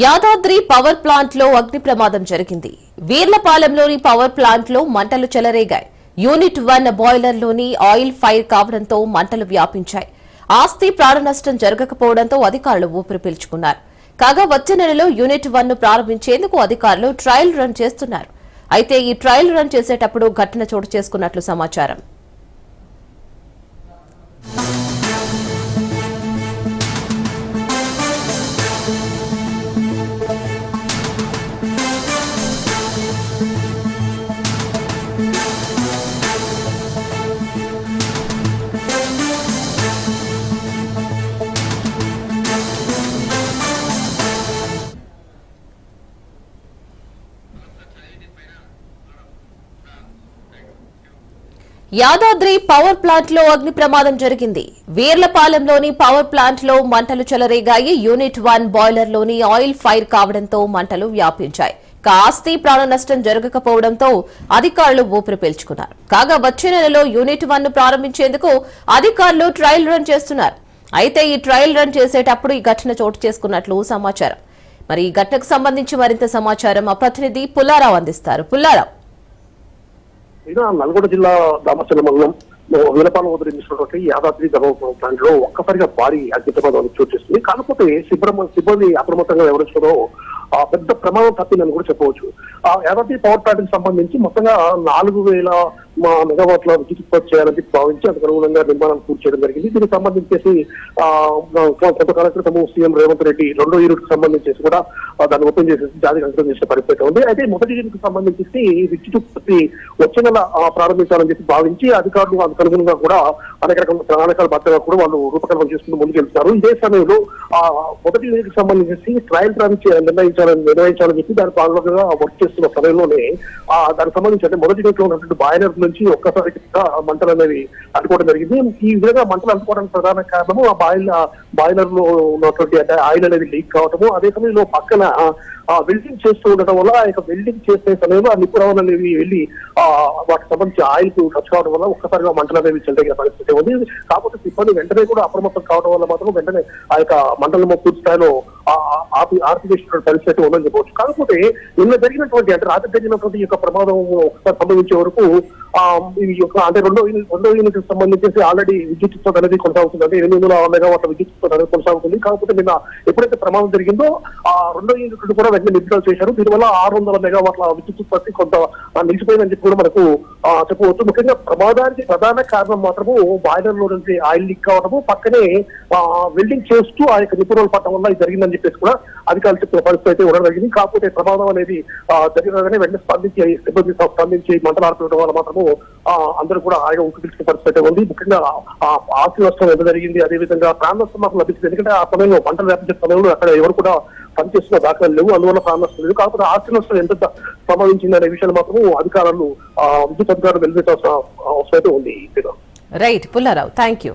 Yadadri power plant లో అగ్ని ప్రమాదం జరిగింది. వీర్లపాలెంలోని పవర్ ప్లాంట్ లో మంటలు చెలరేగాయి. యూనిట్ 1 బాయిలర్ లోని ఆయిల్ ఫైర్ కావడంతో మంటలు వ్యాపించాయి. ఆస్తి ప్రాణ నష్టం జరగకపోవడంతో అధికారులు ఊపిరి పీల్చుకున్నారు. కాగా వచ్చే నెలలో యూనిట్ 1 ను ప్రారంభించేందుకు అధికారులు ట్రయల్ రన్ చేస్తున్నారు. అయితే ఈ ట్రయల్ రన్ చేసేటప్పుడు ఘటన చోటు చేసుకున్నట్లు సమాచారం. యాదాద్రి పవర్ ప్లాంట్ లో అగ్ని ప్రమాదం జరిగింది. వీర్లపాలెంలోని పవర్ ప్లాంట్ లో మంటలు చెలరేగాయి. యూనిట్ 1 బాయిలర్ లోని ఆయిల్ ఫైర్ కావడంతో మంటలు వ్యాపించాయి. ఆస్తి ప్రాణ నష్టం జరగకపోవడంతో అధికారులు ఊపిరి పీల్చుకున్నారు. కాగా వచ్చే నెలలో యూనిట్ 1 ను ప్రారంభించేందుకు అధికారులు ట్రయల్ రన్ చేస్తున్నారు. అయితే ఈ ట్రయల్ రన్ చేసేటప్పుడు ఈ ఘటన చోటు చేసుకున్నట్లు సమాచారం. మరి ఈ ఘటనకు సంబంధించి మరింత సమాచారం మా ప్రతినిధి పుల్లారావు అందిస్తారు. పుల్లారావు, నల్గొండ జిల్లా దామచర్ల మండలం వీలపాలెం వద్ద నిర్మించినటువంటి యాదాద్రి థర్మల్ ప్లాంట్ లో ఒక్కసారిగా భారీ అగ్ని ప్రమాదం చోటు చేస్తుంది. కాకపోతే సిబ్బంది అప్రమత్తంగా ఎవరించడో పెద్ద ప్రమాదం తప్పిందని కూడా చెప్పవచ్చు. ఆ యాదాద్రి పవర్ ప్లాంట్ కి సంబంధించి మొత్తంగా 4000 మెగావాట్ల విద్యుత్ ఉత్పత్తి చేయాలని భావించి అందుకు అనుగుణంగా నిర్మాణం పూర్తి చేయడం జరిగింది. దీనికి సంబంధించేసి కొంతకాలం క్రితం సీఎం రేవంత్ రెడ్డి 2వ యూనిట్ కు సంబంధించేసి కూడా దాన్ని ఓపెన్ చేసేసి జాతికి అంకితం చేసిన పరిస్థితి ఉంది. అయితే మొదటి యూనిట్ కు సంబంధించి విద్యుత్ ఉత్పత్తి వచ్చే నెల ప్రారంభించాలని చెప్పి భావించి అధికారులు అందుకు అనుగుణంగా కూడా అనేక రకమైన ప్రణాళికల బద్దగా కూడా వాళ్ళు రూపకల్పన చేసుకుంటూ ముందుకెళ్తున్నారు. ఇదే సమయంలో మొదటి యూనిట్ కు సంబంధించి ట్రయల్ రన్ నిర్వహించాలని చెప్పి దాని భాగంగా వర్క్ చేస్తున్న సమయంలోనే దానికి సంబంధించి అంటే మొదటి యూనిట్ లో ఉన్నటువంటి బాయిలర్ నుంచి ఒక్కసారిగా మంటలు అనేవి అంటుకోవడం జరిగింది. ఈ విధంగా మంటలు అంటుకోవడానికి ప్రధాన కారణము బాయిలర్ లో ఉన్నటువంటి అంటే ఆయిల్ అనేది లీక్ కావటము, అదే సమయంలో పక్కన వెల్డింగ్ చేస్తూ ఉండటం వల్ల వెల్డింగ్ చేసే సమయంలో ఆ నిపుణులు అనేవి వెళ్ళి వాటికి సంబంధించి ఆయిల్ కు టచ్ కావడం వల్ల ఒక్కసారిగా మంటలు అనేవి చెలరేగే పరిస్థితి ఉంది. కాకపోతే సిబ్బంది వెంటనే కూడా అప్రమత్తం కావడం వల్ల మాత్రం వెంటనే ఆ యొక్క మంటలను పూర్తి స్థాయిలో ఆర్పివేసిన పరిస్థితి ఉందని చెప్పవచ్చు. కాకపోతే నిన్న జరిగినటువంటి అంటే రాత్రి జరిగినటువంటి యొక్క ప్రమాదం ఒకసారి సంభవించే వరకు అంటే రెండో యూనిట్ సంబంధించి ఆల్రెడీ విద్యుత్ ఉత్పత్తి అనేది కొనసాగుతుంది. అంటే 800 మెగావాట్ల విద్యుత్ ఉత్పత్తి అనేది కొనసాగుతుంది. కాకపోతే నిన్న ఎప్పుడైతే ప్రమాదం జరిగిందో ఆ రెండో యూనిట్ కూడా వెంటనే నిలుపుదల చేశారు. దీనివల్ల 600 మెగావాట్ల విద్యుత్ ఉత్పత్తి కొంత నిలిచిపోయిందని చెప్పి కూడా మనకు చెప్పవచ్చు. ముఖ్యంగా ప్రమాదానికి ప్రధాన కారణం మాత్రము బాయిలర్ లో నుంచి ఆయిల్ లీక్ కావడము, పక్కనే వెల్డింగ్ చేస్తూ ఆ యొక్క నిపుణులు పట్టడం వల్ల ఇది జరిగిందని చెప్పేసి కూడా అధికారులు చెప్పిన పరిస్థితి అయితే ఉండడం జరిగింది. కాకపోతే ప్రమాదం అనేది జరిగినగానే వెంటనే సిబ్బంది స్పందించి మంటలు ఆర్పడం వల్ల మాత్రము అందరూ కూడా ఆయన ఊపిరిపీల్చుకునే పరిస్థితి ఉంది. ముఖ్యంగా ఆస్తి నష్టం ఎంత జరిగింది, అదేవిధంగా ప్రాణ నష్టం మాకు లభించింది. ఎందుకంటే ఆ సమయంలో మంటలు వ్యాపించే సమయంలో అక్కడ ఎవరు కూడా పనిచేస్తున్న దాఖలు లేవు, అందువల్ల ప్రాణ నష్టం లేదు. కాకపోతే ఆస్తి నష్టం ఎంత సంభవించింది అనే విషయాలు మాత్రం అధికారులు విద్యుత్ అధికారులు వెలివేయాల్సిన అవసరం అయితే ఉంది. Right Pullarao, thank you.